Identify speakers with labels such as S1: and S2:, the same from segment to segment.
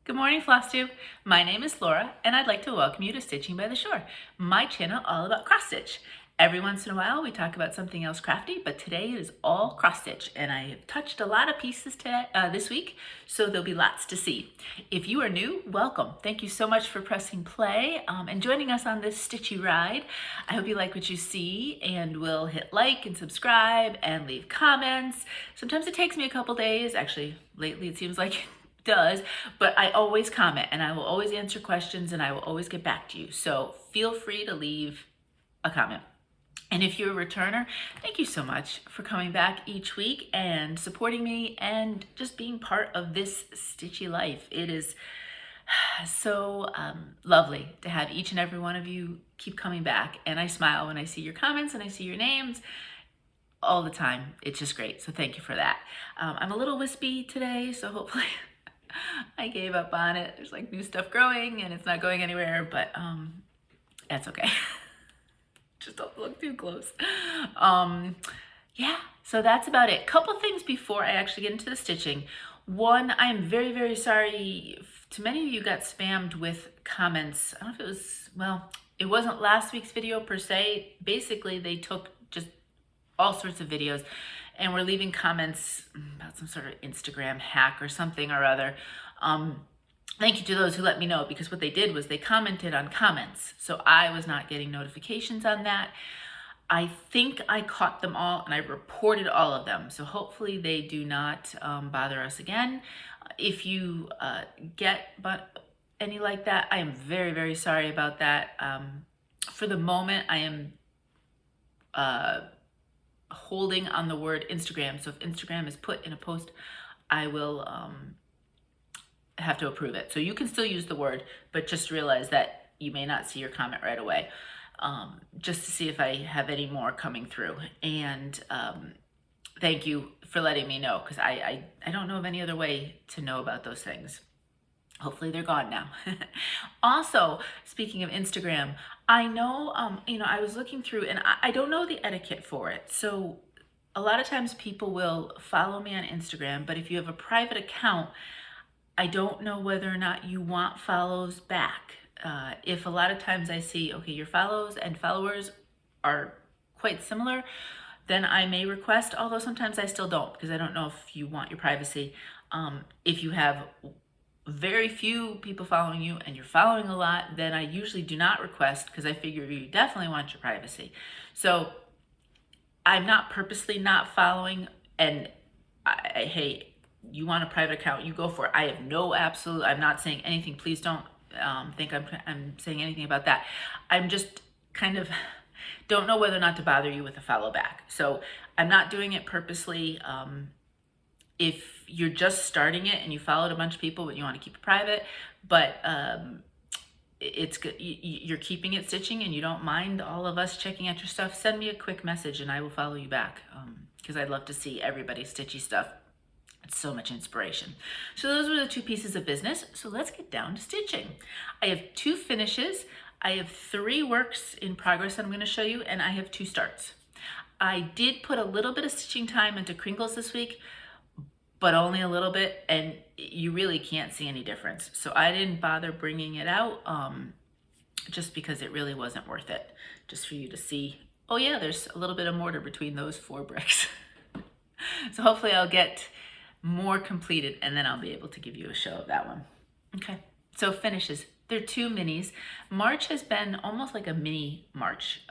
S1: Good morning, FlossTube. My name is Laura, and I'd like to welcome you to Stitching by the Shore, my channel all about cross stitch. Every once in a while, we talk about something else crafty, but today is all cross stitch, and I have touched a lot of pieces today, this week, so there'll be lots to see. If you are new, welcome. Thank you so much for pressing play and joining us on this stitchy ride. I hope you like what you see, and will hit like and subscribe and leave comments. Sometimes it takes me a couple days. Actually, lately it seems like does, but I always comment and I will always answer questions and I will always get back to you. So feel free to leave a comment. And if you're a returner, thank you so much for coming back each week and supporting me and just being part of this stitchy life. It is so lovely to have each and every one of you keep coming back. And I smile when I see your comments and I see your names all the time. It's just great. So thank you for that. I'm a little wispy today, so hopefully I gave up on it. There's like new stuff growing and it's not going anywhere, but that's okay. Just don't look too close. Yeah, so that's about it. Couple things before I actually get into the stitching. One, I'm very, very sorry to many of you got spammed with comments. I don't know if it was, well, it wasn't last week's video per se. Basically, they took just all sorts of videos and we're leaving comments about some sort of Instagram hack or something or other. Thank you to those who let me know, because what they did was they commented on comments. So I was not getting notifications on that. I think I caught them all and I reported all of them. So hopefully they do not bother us again. If you get any like that, I am very, very sorry about that. For the moment, I am holding on the word Instagram. So if Instagram is put in a post, I will have to approve it. So you can still use the word, but just realize that you may not see your comment right away, just to see if I have any more coming through. And thank you for letting me know, because I don't know of any other way to know about those things. Hopefully they're gone now. Also, speaking of Instagram, I know, I was looking through and I don't know the etiquette for it. So a lot of times people will follow me on Instagram, but if you have a private account, I don't know whether or not you want follows back. If a lot of times I see, okay, your follows and followers are quite similar, then I may request, although sometimes I still don't, because I don't know if you want your privacy. If you have very few people following you and you're following a lot, then I usually do not request, because I figure you definitely want your privacy. So I'm not purposely not following, and hey, you want a private account, you go for it. I have no absolute, I'm not saying anything. Please don't think I'm saying anything about that. I'm just kind of don't know whether or not to bother you with a follow back. So I'm not doing it purposely. If you're just starting it and you followed a bunch of people but you want to keep it private, but it's good, you're keeping it stitching and you don't mind all of us checking out your stuff, send me a quick message and I will follow you back, because I'd love to see everybody's stitchy stuff. It's so much inspiration. So those were the two pieces of business. So let's get down to stitching. I have 2 finishes. I have 3 works in progress that I'm going to show you, and I have 2 starts. I did put a little bit of stitching time into crinkles this week, but only a little bit, and you really can't see any difference. So I didn't bother bringing it out, just because it really wasn't worth it. Just for you to see, oh yeah, there's a little bit of mortar between those 4 bricks. So hopefully I'll get more completed and then I'll be able to give you a show of that one. Okay, so finishes. They're 2 minis. March has been almost like a mini March,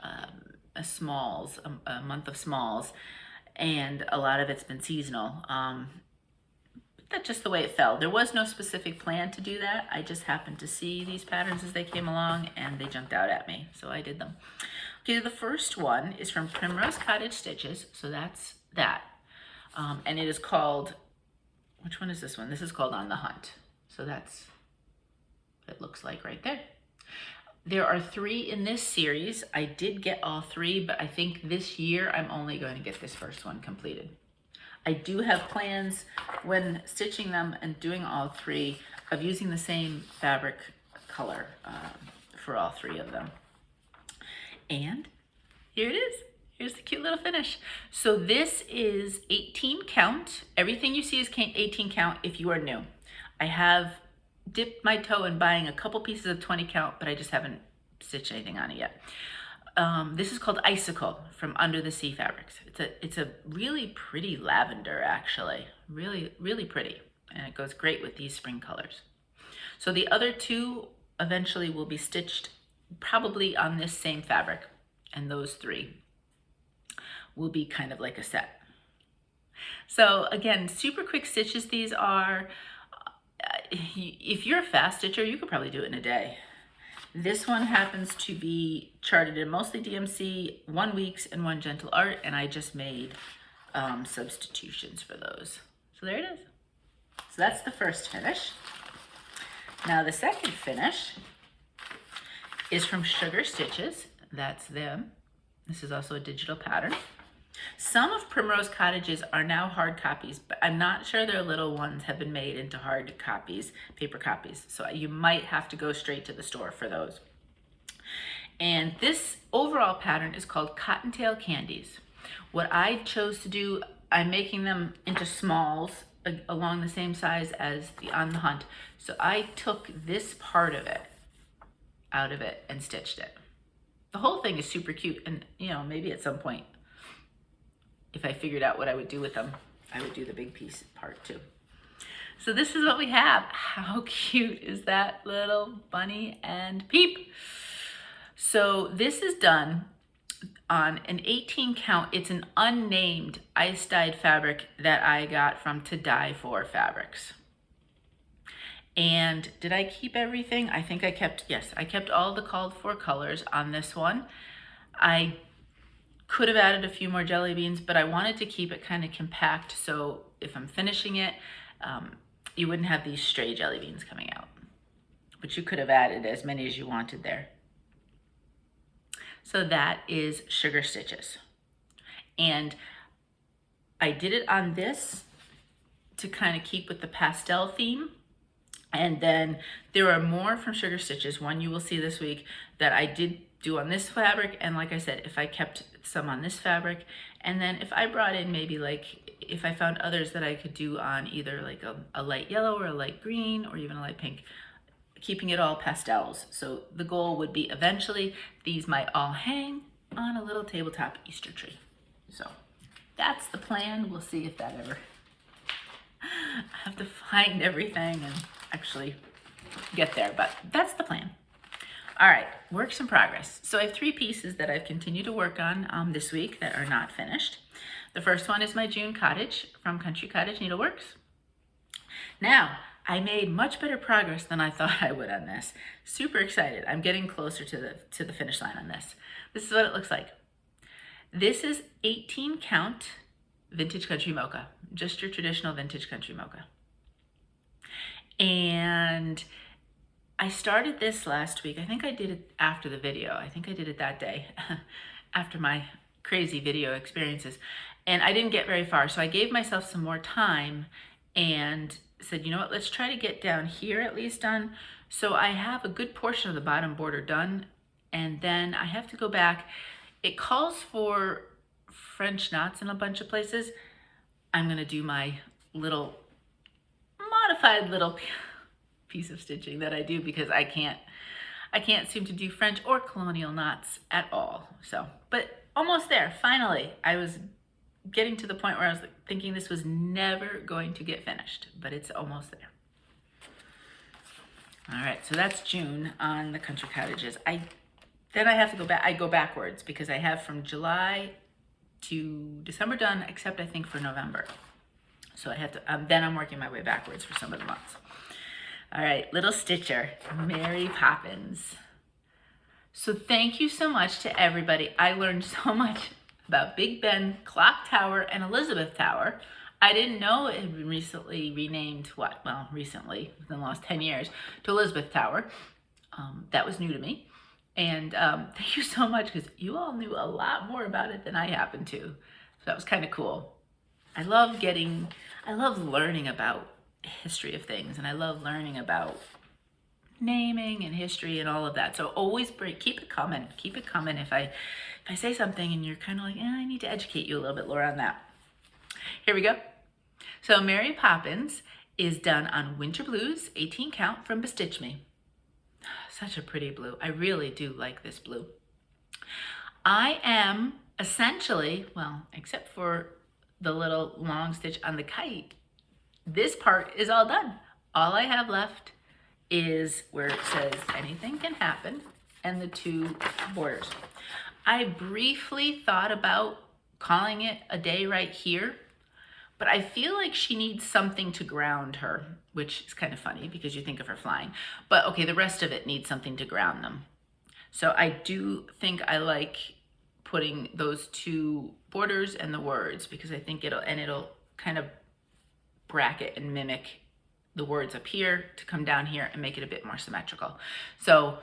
S1: a smalls, a month of smalls, and a lot of it's been seasonal. That's just the way it fell. There was no specific plan to do that. I just happened to see these patterns as they came along and they jumped out at me, so I did them. Okay, the first one is from Primrose Cottage Stitches, so that's that. And it is called, which one is this one? This is called On the Hunt. So that's what it looks like right there. There are 3 in this series. I did get all 3, but I think this year I'm only going to get this first one completed. I do have plans when stitching them and doing all 3 of using the same fabric color for all 3 of them. And here it is. Here's the cute little finish. So this is 18 count. Everything you see is 18 count if you are new. I have dipped my toe in buying a couple pieces of 20 count, but I just haven't stitched anything on it yet. This is called Icicle from Under the Sea Fabrics. It's a really pretty lavender, actually. Really, really pretty. And it goes great with these spring colors. So the other two eventually will be stitched probably on this same fabric. And those three will be kind of like a set. So again, super quick stitches these are. If you're a fast stitcher, you could probably do it in a day. This one happens to be charted in mostly DMC, 1 weeks and 1 gentle art, and I just made substitutions for those. So there it is. So that's the first finish. Now the second finish is from Sugar Stitches. That's them. This is also a digital pattern. Some of Primrose Cottages are now hard copies, but I'm not sure their little ones have been made into hard copies, paper copies. So you might have to go straight to the store for those. And this overall pattern is called Cottontail Candies. What I chose to do, I'm making them into smalls along the same size as the On the Hunt. So I took this part of it out of it and stitched it. The whole thing is super cute, and you know, maybe at some point, if I figured out what I would do with them, I would do the big piece part too. So this is what we have. How cute is that little bunny and Peep? So this is done on an 18 count. It's an unnamed ice dyed fabric that I got from To Die For Fabrics. And did I keep everything? I think I kept, yes, I kept all the called for colors on this one. I could have added a few more jelly beans, but I wanted to keep it kind of compact, so if I'm finishing it, you wouldn't have these stray jelly beans coming out. But you could have added as many as you wanted there. So that is Sugar Stitches. And I did it on this to kind of keep with the pastel theme. And then there are more from Sugar Stitches, one you will see this week, that I did do on this fabric. And like I said, if I kept some on this fabric, and then if I brought in maybe like, if I found others that I could do on either like a light yellow or a light green or even a light pink, keeping it all pastels. So the goal would be eventually these might all hang on a little tabletop Easter tree. So that's the plan. We'll see if that ever, I have to find everything and actually get there, but that's the plan. All right, works in progress. So I have 3 pieces that I've continued to work on this week that are not finished. The first one is my June Cottage from Country Cottage Needleworks. Now, I made much better progress than I thought I would on this. Super excited. I'm getting closer to the finish line on this. This is what it looks like. This is 18 count vintage country mocha, just your traditional vintage country mocha. And I started this last week. I think I did it after the video. I think I did it that day after my crazy video experiences. And I didn't get very far. So I gave myself some more time and said, you know what, let's try to get down here at least done. So I have a good portion of the bottom border done. And then I have to go back. It calls for French knots in a bunch of places. I'm gonna do my little modified little piece of stitching that I do because I can't seem to do French or colonial knots at all. So, but almost there, finally. I was getting to the point where I was thinking this was never going to get finished, but it's almost there. All right, so that's June on the Country Cottages. Then I have to go back, I go backwards because I have from July to December done, except I think for November. So I have to, then I'm working my way backwards for some of the months. All right, Little Stitcher, Mary Poppins. So thank you so much to everybody. I learned so much about Big Ben, Clock Tower, and Elizabeth Tower. I didn't know it had been recently renamed, recently, within the last 10 years, to Elizabeth Tower. That was new to me. And thank you so much because you all knew a lot more about it than I happened to. So that was kind of cool. I love learning about history of things, and I love learning about naming and history and all of that. So always keep it coming if I say something and you're kind of like, I need to educate you a little bit, Laura, on that. Here we go. So Mary Poppins is done on Winter Blues 18 count from Bestitchme. Such a pretty blue. I really do like this blue. I am essentially, well, except for the little long stitch on the kite, this part is all done. All I have left is where it says anything can happen and the 2 borders. I briefly thought about calling it a day right here, but I feel like she needs something to ground her, which is kind of funny because you think of her flying. But okay, the rest of it needs something to ground them. So I do think I like putting those 2 borders and the words, because I think it'll kind of bracket and mimic the words up here to come down here and make it a bit more symmetrical. So,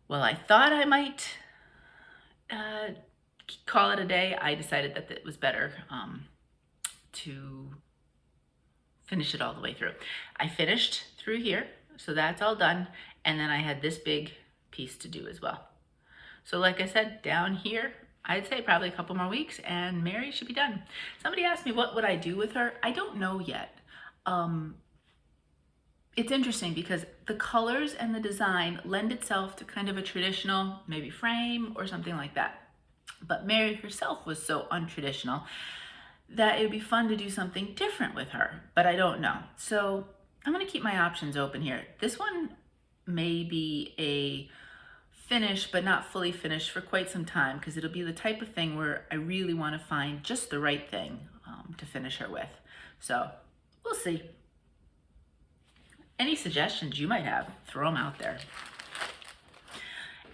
S1: well, I thought I might call it a day. I decided that it was better to finish it all the way through. I finished through here, so that's all done. And then I had this big piece to do as well. So like I said, down here, I'd say probably a couple more weeks and Mary should be done. Somebody asked me what would I do with her. I don't know yet. It's interesting because the colors and the design lend itself to kind of a traditional, maybe frame or something like that. But Mary herself was so untraditional that it would be fun to do something different with her, but I don't know. So I'm gonna keep my options open here. This one may be a finish, but not fully finished for quite some time, because it'll be the type of thing where I really wanna find just the right thing to finish her with. So we'll see. Any suggestions you might have, throw them out there.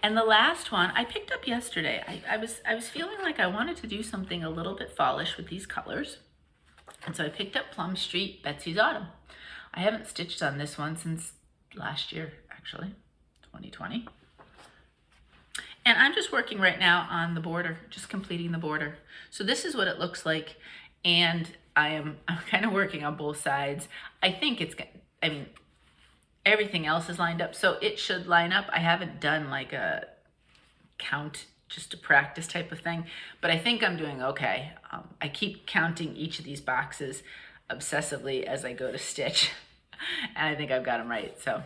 S1: And the last one I picked up yesterday. I was feeling like I wanted to do something a little bit fallish with these colors. And so I picked up Plum Street Betsy's Autumn. I haven't stitched on this one since last year, actually, 2020. And I'm just working right now on the border, just completing the border. So this is what it looks like. And I'm kind of working on both sides. I think everything else is lined up, so it should line up. I haven't done like a count just to practice type of thing, but I think I'm doing okay. I keep counting each of these boxes obsessively as I go to stitch, and I think I've got them right. So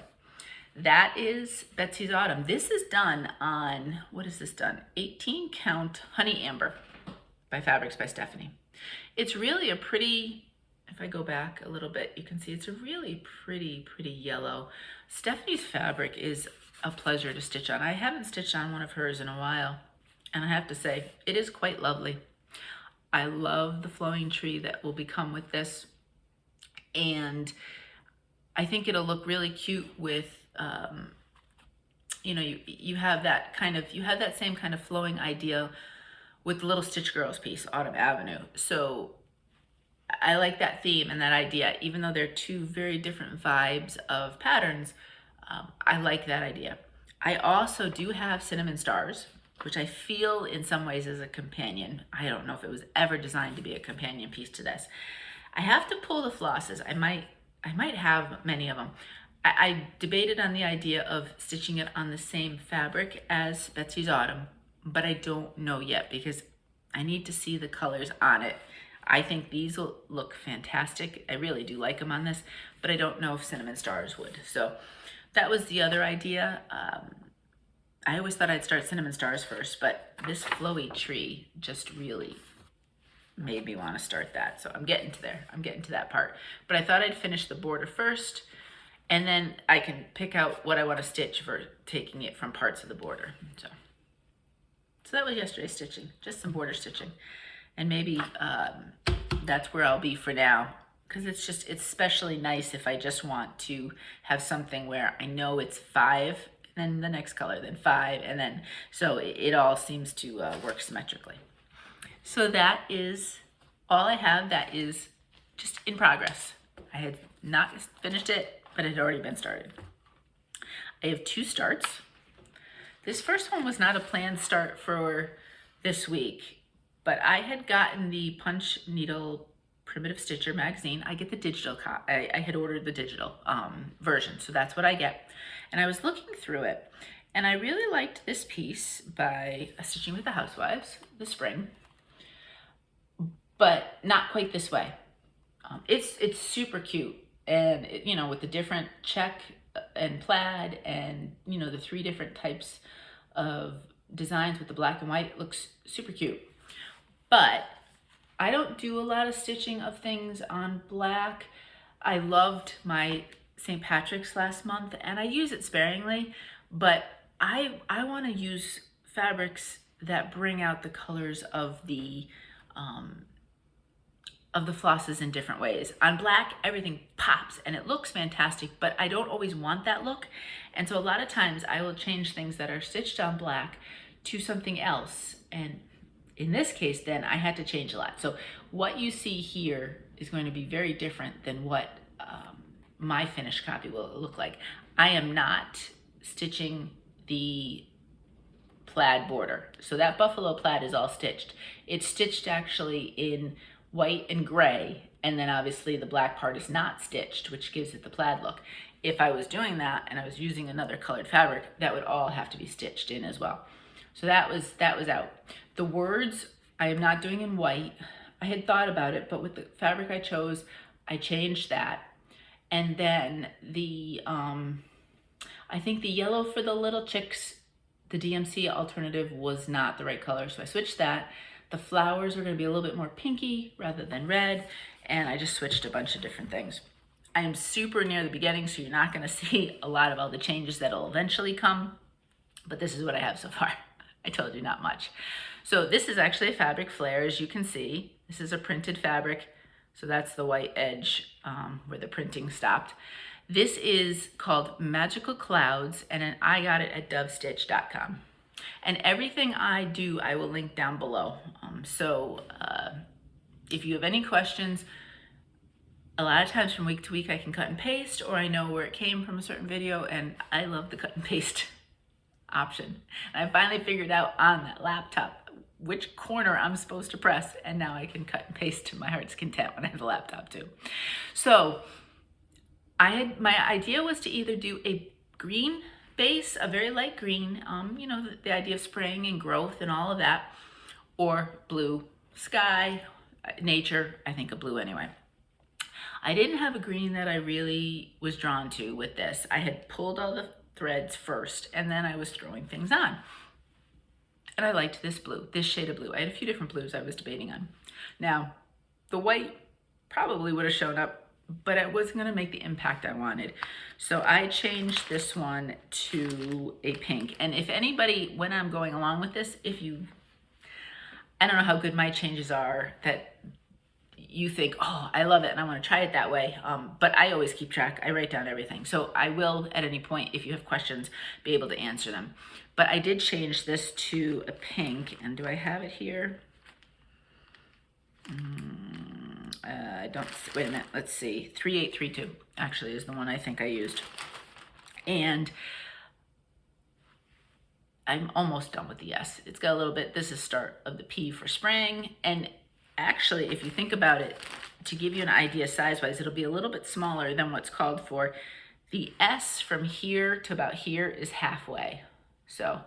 S1: that is Betsy's Autumn. This is done on, what is this done? 18 count Honey Amber by Fabrics by Stephanie. It's really a pretty, if I go back a little bit, you can see it's a really pretty yellow. Stephanie's fabric is a pleasure to stitch on. I haven't stitched on one of hers in a while, and I have to say, it is quite lovely. I love the flowing tree that will become with this, and I think it'll look really cute with, you know, you have that kind of, you have that same kind of flowing idea with the Little Stitch Girls piece, Autumn Avenue. So I like that theme and that idea, even though they're 2 very different vibes of patterns. I like that idea. I also do have Cinnamon Stars, which I feel in some ways is a companion. I don't know if it was ever designed to be a companion piece to this. I have to pull the flosses. I might have many of them. I debated on the idea of stitching it on the same fabric as Betsy's Autumn, but I don't know yet because I need to see the colors on it. I think these will look fantastic. I really do like them on this, but I don't know if Cinnamon Stars would. So that was the other idea. I always thought I'd start Cinnamon Stars first, but this flowy tree just really made me want to start that. So I'm getting to there. I'm getting to that part. But I thought I'd finish the border first, and then I can pick out what I want to stitch for taking it from parts of the border. So that was yesterday's stitching, just some border stitching. And maybe that's where I'll be for now, because it's especially nice if I just want to have something where I know it's 5, then the next color, then 5, and then, so it all seems to work symmetrically. So that is all I have that is just in progress. I had not finished it, but it had already been started. I have 2 starts. This first one was not a planned start for this week, but I had gotten the Punch Needle Primitive Stitcher magazine. I get the digital, I had ordered the digital version, so that's what I get. And I was looking through it, and I really liked this piece by Stitching with the Housewives, the spring, but not quite this way. It's super cute, And it, you know, with the different check and plaid and, you know, the 3 different types of designs with the black and white, it looks super cute. But I don't do a lot of stitching of things on black. I loved my St. Patrick's last month and I use it sparingly, but I want to use fabrics that bring out the colors of the flosses in different ways. On black, everything pops and it looks fantastic, but I don't always want that look. And so a lot of times I will change things that are stitched on black to something else. And in this case, then I had to change a lot. So what you see here is going to be very different than what my finished copy will look like. I am not stitching the plaid border. So that buffalo plaid is all stitched. It's stitched actually in white and gray, and then obviously the black part is not stitched, which gives it the plaid look. If I was doing that and I was using another colored fabric, that would all have to be stitched in as well. So that was out. The words I am not doing in white. I had thought about it, but with the fabric I chose, I changed that. And then the I think the yellow for the little chicks, the DMC alternative, was not the right color, so I switched that. The flowers are going to be a little bit more pinky rather than red, and I just switched a bunch of different things. I am super near the beginning, so you're not going to see a lot of all the changes that'll eventually come, but this is what I have so far. I told you, not much. So this is actually a fabric flare, as you can see. This is a printed fabric, so that's the white edge where the printing stopped. This is called Magical Clouds, and I got it at dovestitchdotcom. And everything I do, I will link down below. If you have any questions, a lot of times from week to week I can cut and paste, or I know where it came from a certain video, and I love the cut and paste option. And I finally figured out on that laptop which corner I'm supposed to press, and now I can cut and paste to my heart's content when I have the laptop too. So my idea was to either do a green base, a very light green, you know, the idea of spraying and growth and all of that, or blue sky, nature, I think a blue anyway. I didn't have a green that I really was drawn to with this. I had pulled all the threads first, and then I was throwing things on. And I liked this blue, this shade of blue. I had a few different blues I was debating on. Now, the white probably would have shown up, but it wasn't gonna make the impact I wanted. So I changed this one to a pink. And if anybody, when I'm going along with this, I don't know how good my changes are, that you think, oh, I love it and I want to try it that way. But I always keep track. I write down everything. So I will, at any point, if you have questions, be able to answer them. But I did change this to a pink. And do I have it here? I don't, wait a minute, let's see. 3832 actually is the one I think I used. And I'm almost done with the S. It's got a little bit, this is start of the P for spraying. And actually, if you think about it, to give you an idea size-wise, it'll be a little bit smaller than what's called for. The S from here to about here is halfway. So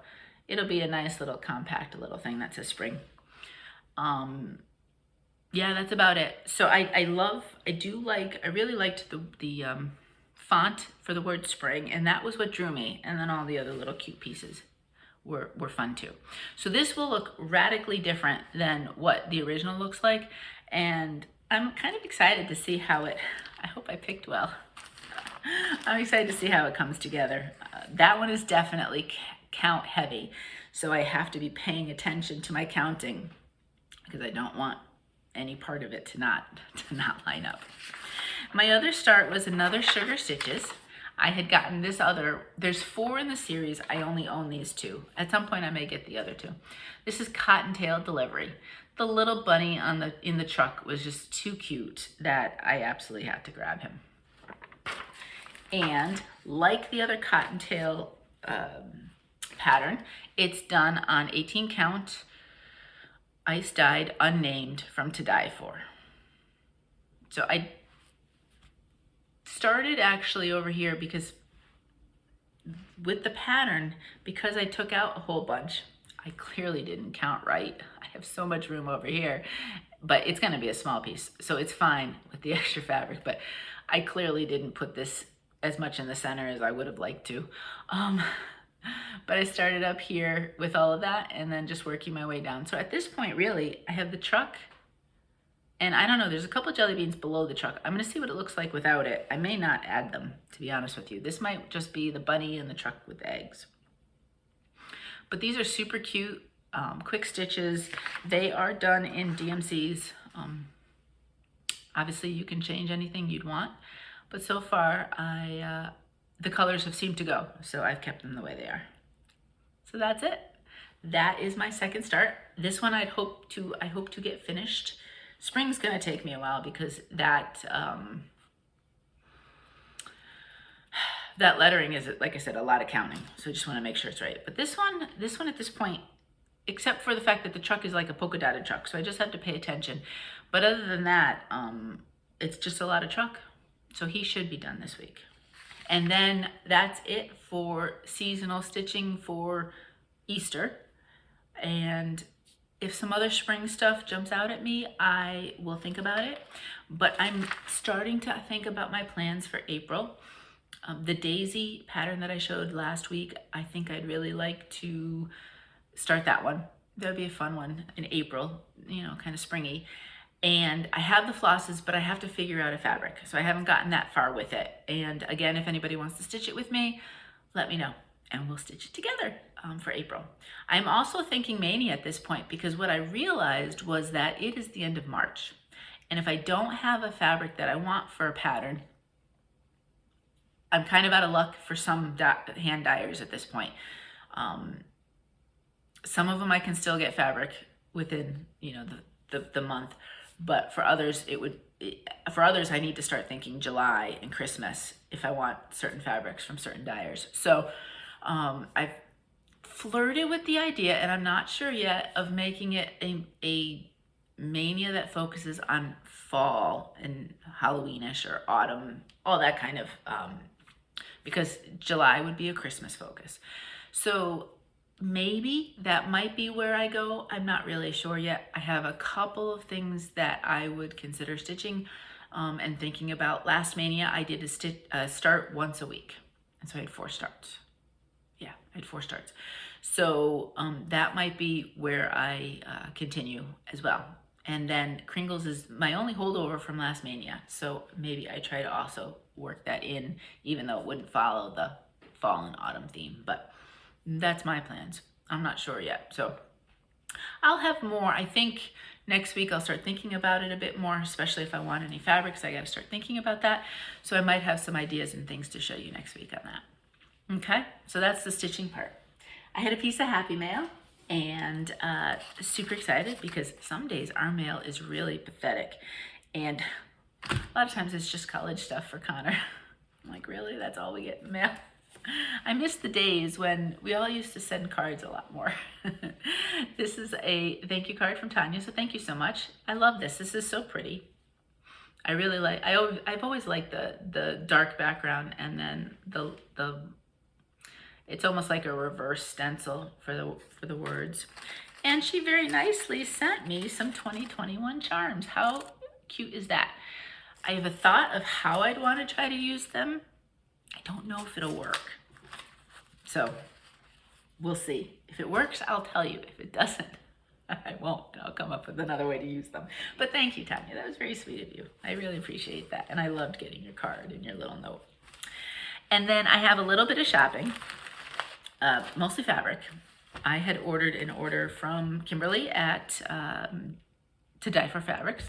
S1: it'll be a nice little compact little thing that says spring. Yeah, that's about it. So I really liked the font for the word spring, and that was what drew me. And then all the other little cute pieces were fun too. So this will look radically different than what the original looks like. And I'm kind of excited to see how I hope I picked well. I'm excited to see how it comes together. That one is definitely count heavy. So I have to be paying attention to my counting because I don't want any part of it to not line up. My other start was another Sugar Stitches. I had gotten this other, there's 4 in the series. I only own these 2. At some point I may get the other 2. This is Cottontail Delivery. The little bunny in the truck was just too cute that I absolutely had to grab him. And like the other Cottontail pattern, it's done on 18 count, ice dyed, unnamed from To Die For. So I started actually over here because with the pattern, because I took out a whole bunch, I clearly didn't count right. I have so much room over here, but it's gonna be a small piece, so it's fine with the extra fabric. But I clearly didn't put this as much in the center as I would have liked to. But I started up here with all of that and then just working my way down. So at this point, really, I have the truck, and I don't know, there's a couple jelly beans below the truck. I'm gonna see what it looks like without it. I may not add them, to be honest with you. This might just be the bunny and the truck with eggs. But these are super cute, quick stitches. They are done in DMCs. Obviously you can change anything you'd want, but so far the colors have seemed to go, so I've kept them the way they are. So that's it. That is my second start. This one I hope to get finished. Spring's gonna take me a while because that that lettering is, like I said, a lot of counting. So I just want to make sure it's right. But this one at this point, except for the fact that the truck is like a polka dotted truck, so I just have to pay attention. But other than that, it's just a lot of truck. So he should be done this week. And then that's it for seasonal stitching for Easter. And if some other spring stuff jumps out at me, I will think about it. But I'm starting to think about my plans for April. The daisy pattern that I showed last week, I think I'd really like to start that one. That would be a fun one in April, you know, kind of springy. And I have the flosses, but I have to figure out a fabric. So I haven't gotten that far with it. And again, if anybody wants to stitch it with me, let me know and we'll stitch it together for April. I'm also thinking Mania at this point because what I realized was that it is the end of March. And if I don't have a fabric that I want for a pattern, I'm kind of out of luck for some hand dyers at this point. Some of them I can still get fabric within, you know, the month, but for others I need to start thinking July and Christmas if I want certain fabrics from certain dyers. So I've flirted with the idea, and I'm not sure yet, of making it a Mania that focuses on fall and Halloweenish or autumn, all that kind of, because July would be a Christmas focus. So maybe that might be where I go. I'm not really sure yet. I have a couple of things that I would consider stitching and thinking about. Last Mania, I did a start once a week. And so I had 4 starts. Yeah, I had 4 starts. So that might be where I continue as well. And then Kringles is my only holdover from last Mania. So maybe I try to also work that in, even though it wouldn't follow the fall and autumn theme. But that's my plans. I'm not sure yet. So I'll have more. I think next week I'll start thinking about it a bit more, especially if I want any fabrics. I got to start thinking about that. So I might have some ideas and things to show you next week on that. Okay, so that's the stitching part. I had a piece of happy mail and super excited because some days our mail is really pathetic. And a lot of times it's just college stuff for Connor. I'm like, really? That's all we get in the mail? I miss the days when we all used to send cards a lot more. This is a thank you card from Tanya, so thank you so much. I love this. This is so pretty. I really like, I've always liked the dark background, and then the it's almost like a reverse stencil for the words. And she very nicely sent me some 2021 charms. How cute is that? I have a thought of how I'd want to try to use them. I don't know if it'll work. So we'll see. If it works, I'll tell you. If it doesn't, I won't. I'll come up with another way to use them. But thank you, Tanya. That was very sweet of you. I really appreciate that. And I loved getting your card and your little note. And then I have a little bit of shopping, mostly fabric. I had ordered an order from Kimberly at To Die for Fabrics.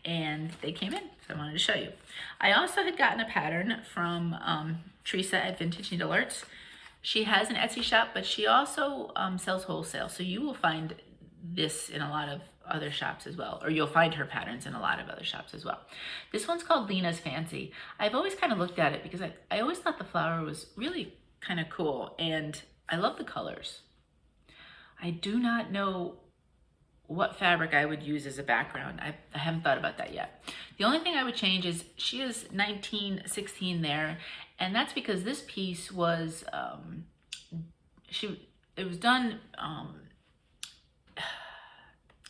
S1: And they came in, so I wanted to show you. I also had gotten a pattern from Teresa at Vintage Needlearts. She has an Etsy shop, but she also sells wholesale. So you will find this in a lot of other shops as well, or you'll find her patterns in a lot of other shops as well. This one's called Lena's Fancy. I've always kind of looked at it because I always thought the flower was really kind of cool, and I love the colors. I do not know what fabric I would use as a background. I haven't thought about that yet. The only thing I would change is she is 1916 there, and that's because this piece was it was done,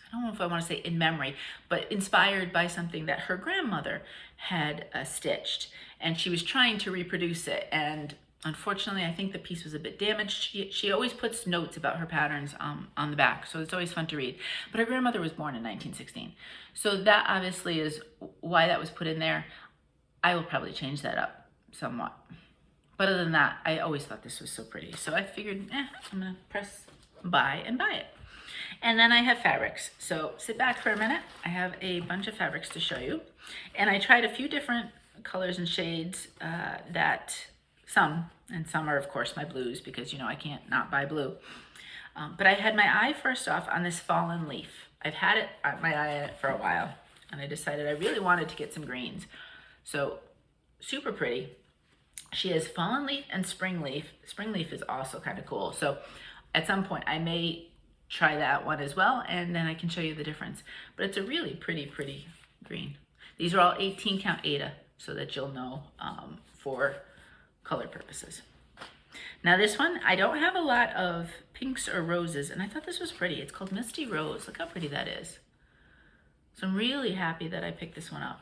S1: I don't know if I want to say in memory, but inspired by something that her grandmother had stitched, and she was trying to reproduce it. And unfortunately, I think the piece was a bit damaged. She always puts notes about her patterns on the back, so it's always fun to read. But her grandmother was born in 1916, so that obviously is why that was put in there. I will probably change that up somewhat. But other than that, I always thought this was so pretty. So I figured, I'm gonna press buy and buy it. And then I have fabrics. So sit back for a minute. I have a bunch of fabrics to show you. And I tried a few different colors and shades some are of course my blues, because you know I can't not buy blue. But I had my eye first off on this fallen leaf. I've had it, my eye on it for a while, and I decided I really wanted to get some greens. So super pretty. She has fallen leaf and spring leaf. Spring leaf is also kind of cool. So at some point I may try that one as well, and then I can show you the difference. But it's a really pretty green. These are all 18 count Aida, so that you'll know for color purposes. Now this one, I don't have a lot of pinks or roses, and I thought this was pretty. It's called Misty Rose. Look how pretty that is. So I'm really happy that I picked this one up.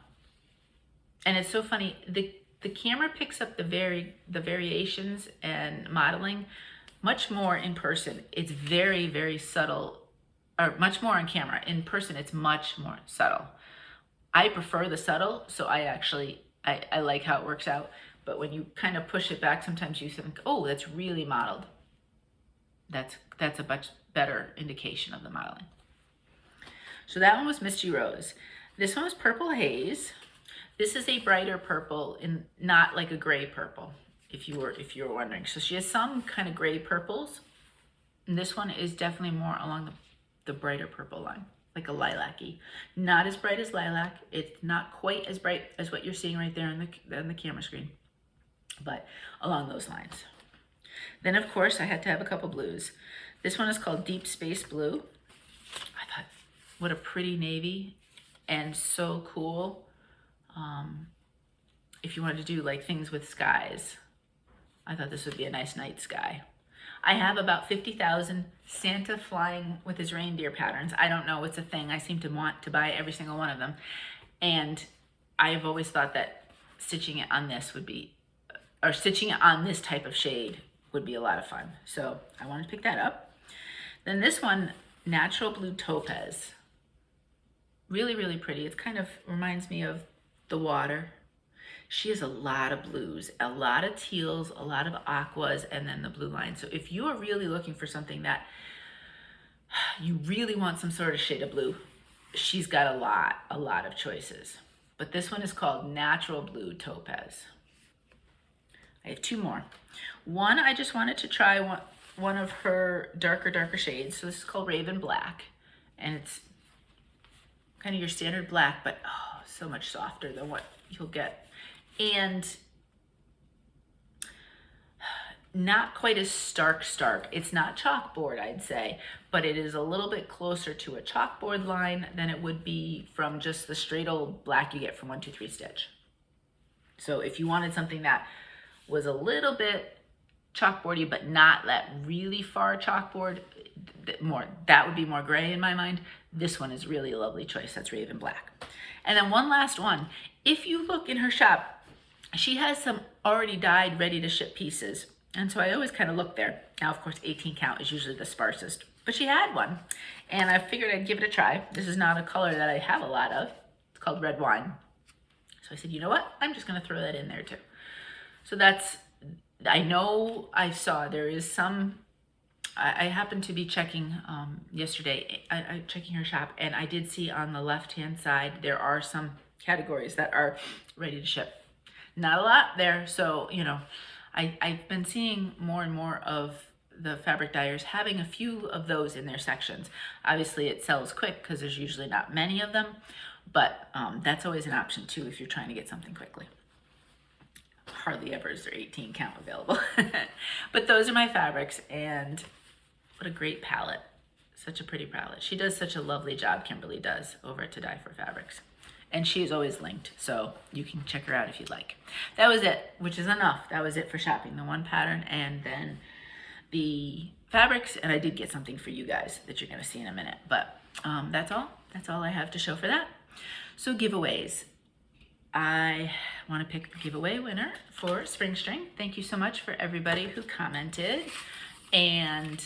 S1: And it's so funny, the camera picks up the variations and modeling much more in person. It's very subtle, or much more on camera. In person, it's much more subtle. I prefer the subtle, so I like how it works out. But when you kind of push it back, sometimes you think, oh, that's really modeled. That's a much better indication of the modeling. So that one was Misty Rose. This one was Purple Haze. This is a brighter purple, and not like a gray purple, if you were wondering. So she has some kind of gray purples, and this one is definitely more along the brighter purple line, like a lilac-y. Not as bright as lilac. It's not quite as bright as what you're seeing right there on the camera screen, but along those lines. Then of course I had to have a couple blues. This one is called Deep Space Blue. I thought, what a pretty navy, and so cool. If you wanted to do like things with skies, I thought this would be a nice night sky. I have about 50,000 Santa flying with his reindeer patterns. I don't know, it's a thing. I seem to want to buy every single one of them. And I've always thought that stitching it on this would be, or stitching it on this type of shade would be a lot of fun. So I wanted to pick that up. Then this one, Natural Blue Topaz. Really pretty. It kind of reminds me of the water. She has a lot of blues, a lot of teals, a lot of aquas, and then the blue line. So if you are really looking for something that you really want some sort of shade of blue, she's got a lot of choices. But this one is called Natural Blue Topaz. I have two more. One, I just wanted to try one of her darker shades. So this is called Raven Black, and it's kind of your standard black, but oh, so much softer than what you'll get. And not quite as stark. It's not chalkboard, I'd say, but it is a little bit closer to a chalkboard line than it would be from just the straight old black you get from 1, 2, 3 Stitch. So if you wanted something that was a little bit chalkboardy, but not that really far chalkboard, that would be more gray in my mind. This one is really a lovely choice. That's Raven Black. And then one last one. If you look in her shop, she has some already dyed, ready to ship pieces. And so I always kind of look there. Now, of course, 18 count is usually the sparsest, but she had one, and I figured I'd give it a try. This is not a color that I have a lot of. It's called Red Wine. So I said, you know what? I'm just going to throw that in there too. So that's, I know I saw there is some, I happened to be checking yesterday, I checking her shop, and I did see on the left-hand side, there are some categories that are ready to ship. Not a lot there, so, you know, I've been seeing more and more of the fabric dyers having a few of those in their sections. Obviously, it sells quick because there's usually not many of them, but that's always an option too if you're trying to get something quickly. Hardly ever is there 18 count available. But those are my fabrics, and what a great palette. Such a pretty palette. She does such a lovely job, Kimberly does, over at To Dye For Fabrics. And she is always linked, so you can check her out if you'd like. That was it, which is enough. That was it for shopping. The one pattern and then the fabrics, and I did get something for you guys that you're going to see in a minute. But That's all. That's all I have to show for that. So giveaways. I want to pick the giveaway winner for Spring String. Thank you so much for everybody who commented. And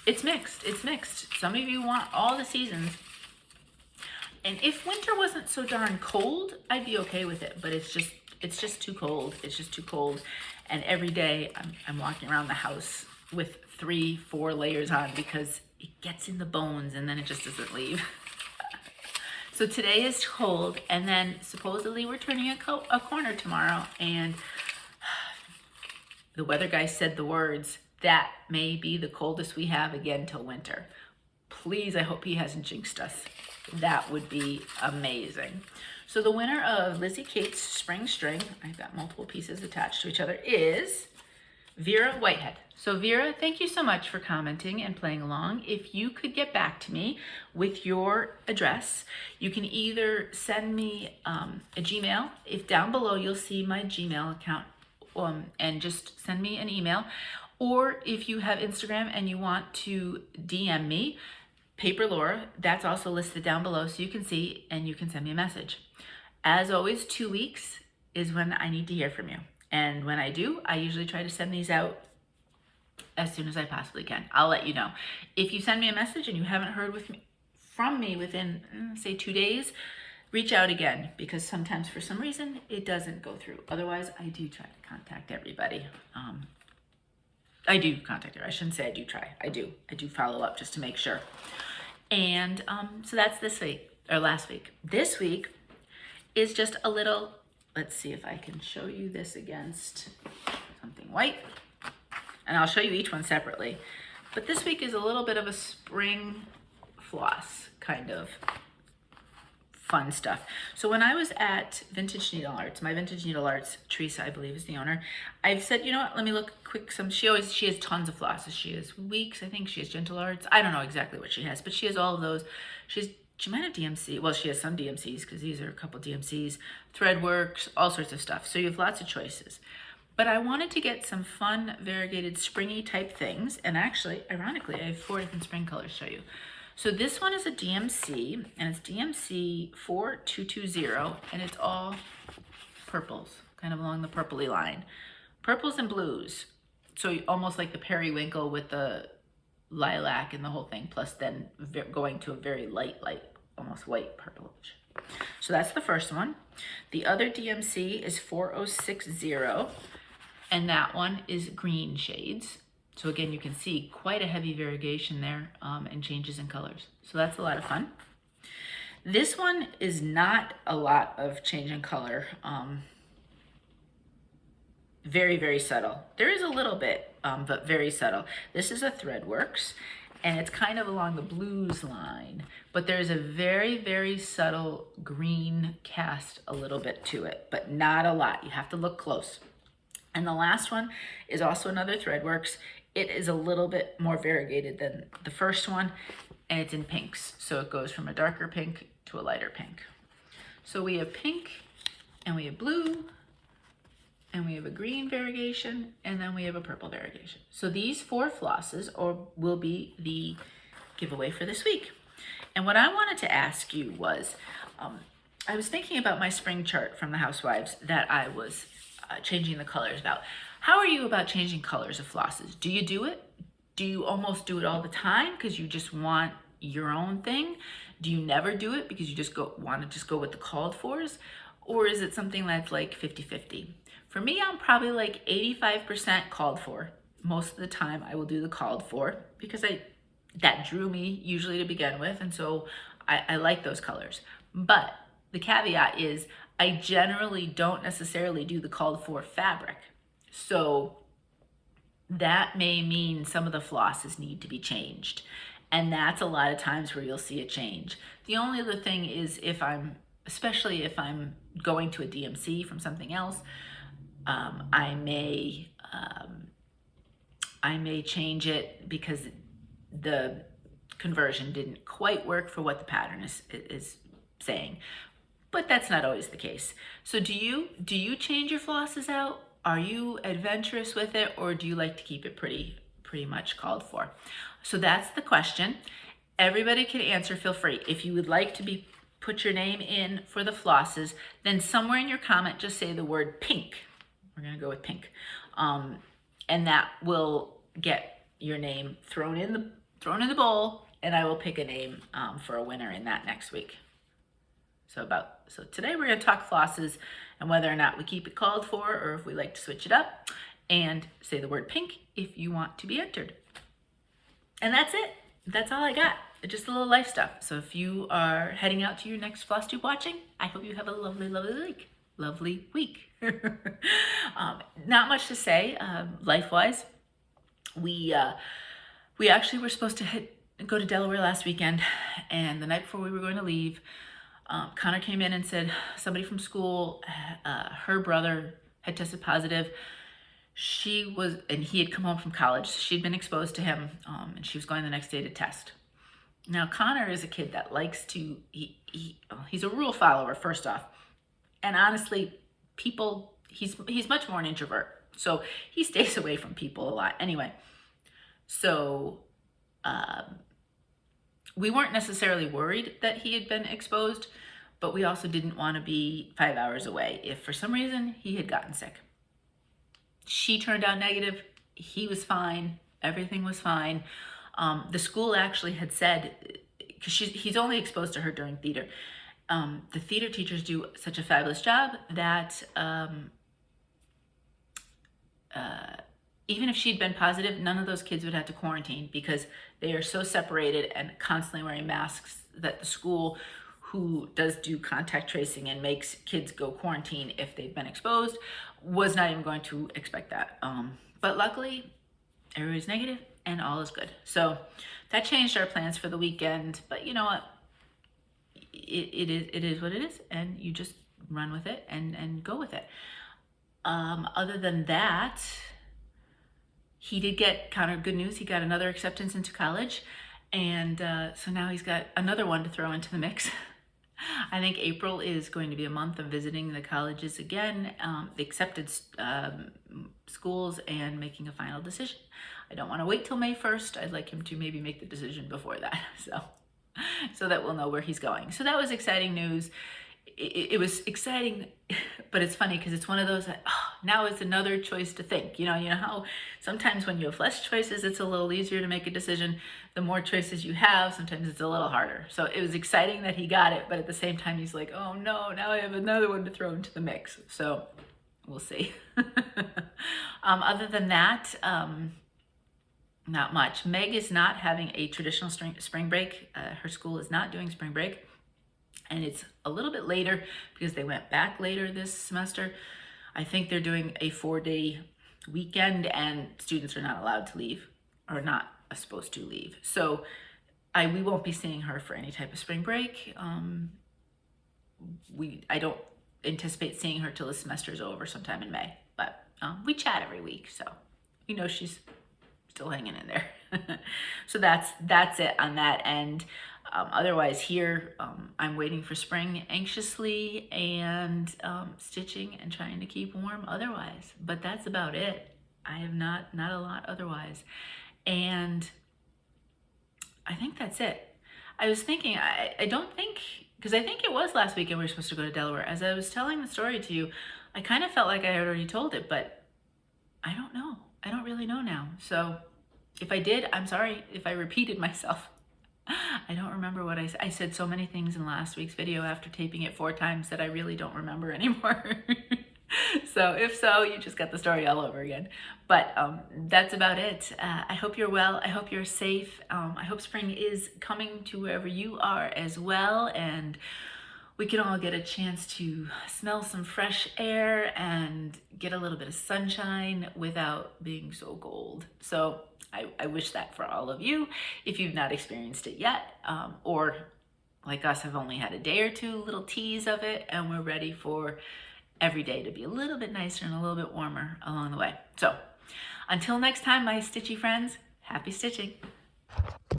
S1: it's mixed. It's mixed. Some of you want all the seasons. And if winter wasn't so darn cold, I'd be okay with it. But it's just too cold. It's just too cold. And every day I'm walking around the house with 3-4 layers on because it gets in the bones and then it just doesn't leave. So today is cold, and then supposedly we're turning a corner tomorrow, and the weather guy said the words, that may be the coldest we have again till winter. Please, I hope he hasn't jinxed us. That would be amazing. So the winner of Lizzie Kate's Spring String, I've got multiple pieces attached to each other, is Vera Whitehead. So Vera, thank you so much for commenting and playing along. If you could get back to me with your address, you can either send me a Gmail. If down below you'll see my Gmail account, and just send me an email. Or if you have Instagram and you want to DM me, Paper Laura, that's also listed down below so you can see and you can send me a message. As always, 2 weeks is when I need to hear from you. And when I do, I usually try to send these out as soon as I possibly can. I'll let you know. If you send me a message and you haven't heard from me within, say, 2 days, reach out again, because sometimes for some reason it doesn't go through. Otherwise, I do try to contact everybody. I do contact her. I shouldn't say I do try. I do follow up just to make sure. And so that's this week, or last week. This week is just a little, let's see if I can show you this against something white. And I'll show you each one separately. But this week is a little bit of a spring floss kind of fun stuff. So when I was at Vintage Needle Arts, my Vintage Needle Arts, Teresa, I believe is the owner, I've said, you know what, let me look quick. She has tons of flosses. She has Weeks, I think she has Gentle Arts. I don't know exactly what she has, but she has all of those. She might have DMC. Well, she has some DMCs because these are a couple DMCs, Threadworks, all sorts of stuff. So you have lots of choices. But I wanted to get some fun, variegated, springy type things. And actually, ironically, I have 4 different spring colors to show you. So this one is a DMC, and it's DMC 4220, and it's all purples, kind of along the purpley line. Purples and blues. So almost like the periwinkle with the lilac and the whole thing, plus then going to a very light, almost white purplish. So that's the first one. The other DMC is 4060, and that one is green shades. So again, you can see quite a heavy variegation there and changes in colors. So that's a lot of fun. This one is not a lot of change in color. Very, very subtle. There is a little bit, but very subtle. This is a Threadworks, and it's kind of along the blues line, but there's a very, very subtle green cast a little bit to it, but not a lot. You have to look close. And the last one is also another Threadworks. It is a little bit more variegated than the first one, and it's in pinks. So it goes from a darker pink to a lighter pink. So we have pink, and we have blue, and we have a green variegation, and then we have a purple variegation. So these 4 flosses will be the giveaway for this week. And what I wanted to ask you was, I was thinking about my spring chart from the Housewives that I was changing the colors about. How are you about changing colors of flosses? Do you do it? Do you almost do it all the time because you just want your own thing? Do you never do it because you just want to go with the called fors? Or is it something that's like 50-50? For me, I'm probably like 85% called for. Most of the time I will do the called for because that drew me usually to begin with, and so I like those colors. But the caveat is I generally don't necessarily do the called for fabric. So that may mean some of the flosses need to be changed. And that's a lot of times where you'll see a change. The only other thing is especially if I'm going to a DMC from something else, I may change it because the conversion didn't quite work for what the pattern is saying. But that's not always the case. So do you change your flosses out? Are you adventurous with it, or do you like to keep it pretty pretty much called for. So that's the question. Everybody can answer, feel free. If you would like to put your name in for the flosses, then somewhere in your comment, just say the word pink. We're gonna go with pink. And that will get your name thrown in the bowl, and I will pick a name for a winner in that next week. So today we're gonna talk flosses and whether or not we keep it called for or if we like to switch it up, and say the word pink if you want to be entered. And that's it. That's all I got. Just a little life stuff. So if you are heading out to your next floss tube watching, I hope you have a lovely, lovely week. Not much to say life-wise. We actually were supposed to go to Delaware last weekend, and the night before we were going to leave, Connor came in and said somebody from school, her brother had tested positive. And he had come home from college. She'd been exposed to him, and she was going the next day to test. Now, Connor is a kid that likes to, he's a rule follower, first off. And honestly, he's much more an introvert. So he stays away from people a lot. Anyway, so we weren't necessarily worried that he had been exposed, but we also didn't want to be 5 hours away if for some reason he had gotten sick. She turned out negative. He was fine. Everything was fine. The school actually had said, because he's only exposed to her during theater. The theater teachers do such a fabulous job that even if she'd been positive, none of those kids would have to quarantine because they are so separated and constantly wearing masks that the school, who does do contact tracing and makes kids go quarantine if they've been exposed, was not even going to expect that. But luckily, everybody's negative and all is good. So that changed our plans for the weekend, but you know what? It is what it is, and you just run with it and go with it. Other than that, he did get kind of good news. He got another acceptance into college, and so now he's got another one to throw into the mix. I think April is going to be a month of visiting the colleges again, the accepted schools, and making a final decision. I don't want to wait till May 1st. I'd like him to maybe make the decision before that, so that we'll know where he's going. So that was exciting news. It was exciting, but it's funny because it's one of those that, now it's another choice to think. You know how sometimes when you have less choices, it's a little easier to make a decision. The more choices you have, sometimes it's a little harder. So it was exciting that he got it, but at the same time, he's like, oh no, now I have another one to throw into the mix. So we'll see. Other than that, not much. Meg is not having a traditional spring break. Her school is not doing spring break. And it's a little bit later because they went back later this semester. I think they're doing a 4-day weekend and students are not allowed to leave, or not supposed to leave. So we won't be seeing her for any type of spring break. I don't anticipate seeing her till the semester is over sometime in May, but we chat every week, so we know she's still hanging in there. So that's it on that end. Otherwise here, I'm waiting for spring anxiously and stitching and trying to keep warm otherwise, but that's about it. I have not a lot otherwise. And I think that's it. I was thinking, I don't think, because I think it was last weekend we were supposed to go to Delaware. As I was telling the story to you, I kind of felt like I had already told it, but I don't know. I don't really know now. So if I did, I'm sorry if I repeated myself. I don't remember what I said. I said so many things in last week's video after taping it 4 times that I really don't remember anymore. So if so, you just got the story all over again. But that's about it. I hope you're well. I hope you're safe. I hope spring is coming to wherever you are as well. And we can all get a chance to smell some fresh air and get a little bit of sunshine without being so cold. So I wish that for all of you if you've not experienced it yet, or like us have only had a day or two little tease of it, and we're ready for every day to be a little bit nicer and a little bit warmer along the way. So until next time, my stitchy friends, happy stitching.